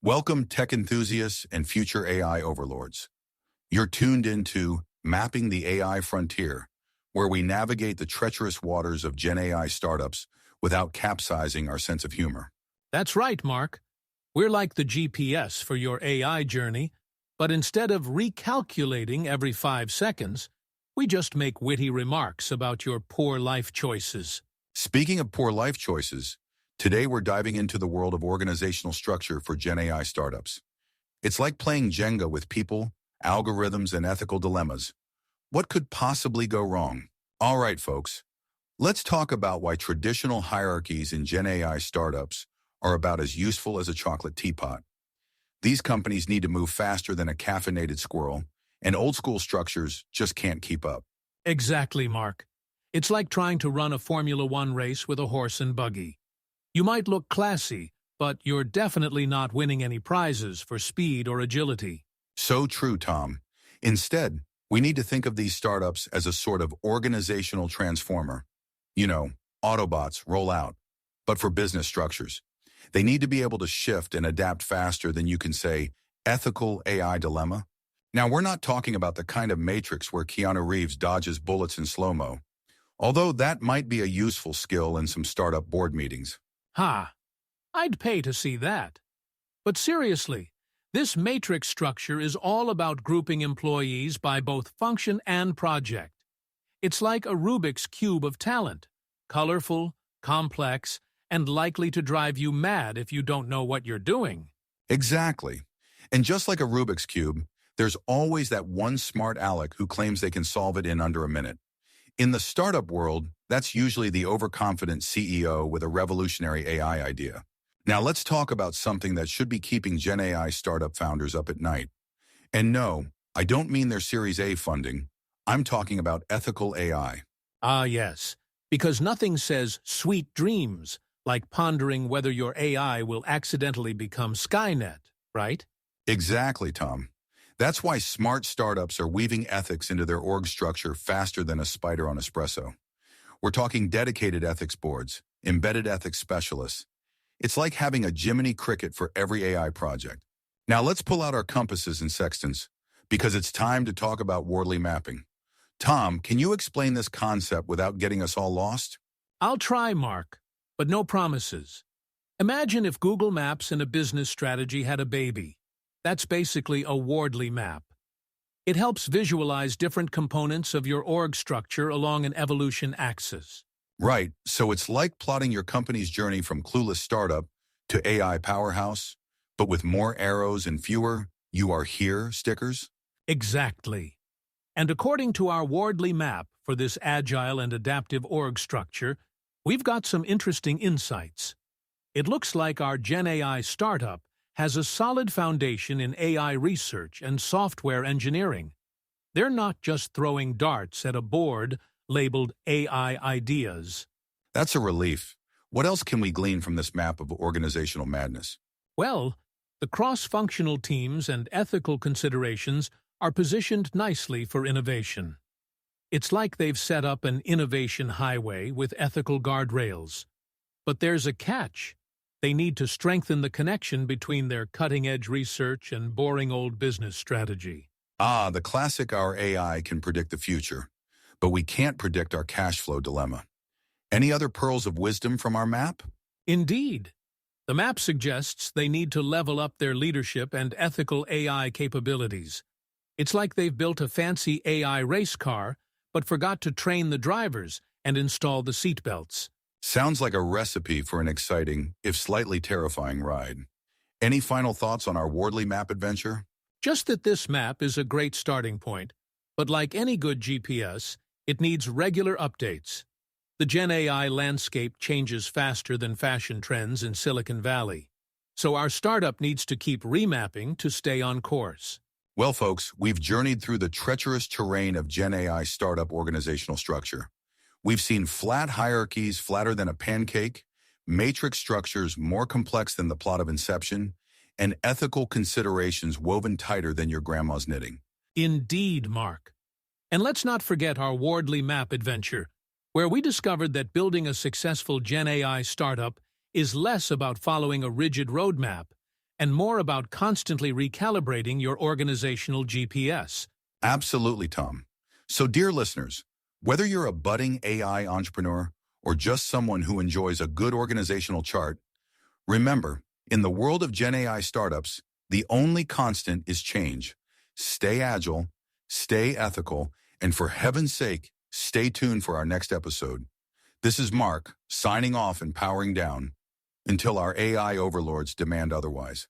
Welcome, tech enthusiasts and future AI overlords. You're tuned into Mapping the AI Frontier, where we navigate the treacherous waters of GenAI startups without capsizing our sense of humor. That's right, Mark. We're like the GPS for your AI journey, but instead of recalculating every 5 seconds, we just make witty remarks about your poor life choices. Speaking of poor life choices, today we're diving into the world of organizational structure for GenAI startups. It's like playing Jenga with people, algorithms, and ethical dilemmas. What could possibly go wrong? All right, folks, let's talk about why traditional hierarchies in GenAI startups are about as useful as a chocolate teapot. These companies need to move faster than a caffeinated squirrel, and old-school structures just can't keep up. Exactly, Mark. It's like trying to run a Formula One race with a horse and buggy. You might look classy, but you're definitely not winning any prizes for speed or agility. So true, Tom. Instead, we need to think of these startups as a sort of organizational transformer. You know, Autobots roll out, but for business structures. They need to be able to shift and adapt faster than you can say, ethical AI dilemma. Now, we're not talking about the kind of matrix where Keanu Reeves dodges bullets in slow-mo, although that might be a useful skill in some startup board meetings. I'd pay to see that. But seriously, this matrix structure is all about grouping employees by both function and project. It's like a Rubik's Cube of talent, colorful, complex, and likely to drive you mad if you don't know what you're doing. Exactly. And just like a Rubik's Cube, there's always that one smart aleck who claims they can solve it in under a minute. In the startup world, that's usually the overconfident CEO with a revolutionary AI idea. Now let's talk about something that should be keeping GenAI startup founders up at night. And no, I don't mean their Series A funding. I'm talking about ethical AI. Ah, yes, because nothing says sweet dreams like pondering whether your AI will accidentally become Skynet, right? Exactly, Tom. That's why smart startups are weaving ethics into their org structure faster than a spider on espresso. We're talking dedicated ethics boards, embedded ethics specialists. It's like having a Jiminy Cricket for every AI project. Now let's pull out our compasses and sextants, because it's time to talk about Wardley Mapping. Tom, can you explain this concept without getting us all lost? I'll try, Mark, but no promises. Imagine if Google Maps and a business strategy had a baby. That's basically a Wardley Map. It helps visualize different components of your org structure along an evolution axis. Right, so it's like plotting your company's journey from clueless startup to AI powerhouse, but with more arrows and fewer "you are here" stickers? Exactly. And according to our Wardley Map for this agile and adaptive org structure, we've got some interesting insights. It looks like our GenAI startup has a solid foundation in AI research and software engineering. They're not just throwing darts at a board labeled AI ideas. That's a relief. What else can we glean from this map of organizational madness? Well, the cross-functional teams and ethical considerations are positioned nicely for innovation. It's like they've set up an innovation highway with ethical guardrails. But there's a catch. They need to strengthen the connection between their cutting-edge research and boring old business strategy. The classic "our AI can predict the future, but we can't predict our cash flow" dilemma. Any other pearls of wisdom from our map? Indeed. The map suggests they need to level up their leadership and ethical AI capabilities. It's like they've built a fancy AI race car, but forgot to train the drivers and install the seatbelts. Sounds like a recipe for an exciting, if slightly terrifying, ride. Any final thoughts on our Wardley Map adventure? Just that this map is a great starting point, but like any good GPS, it needs regular updates. The GenAI landscape changes faster than fashion trends in Silicon Valley, so our startup needs to keep remapping to stay on course. Well, folks, we've journeyed through the treacherous terrain of GenAI startup organizational structure. We've seen flat hierarchies flatter than a pancake, matrix structures more complex than the plot of Inception, and ethical considerations woven tighter than your grandma's knitting. Indeed, Mark. And let's not forget our Wardley Map adventure, where we discovered that building a successful GenAI startup is less about following a rigid roadmap and more about constantly recalibrating your organizational GPS. Absolutely, Tom. So, dear listeners, whether you're a budding AI entrepreneur or just someone who enjoys a good organizational chart, remember, in the world of GenAI startups, the only constant is change. Stay agile, stay ethical, and for heaven's sake, stay tuned for our next episode. This is Mark, signing off and powering down until our AI overlords demand otherwise.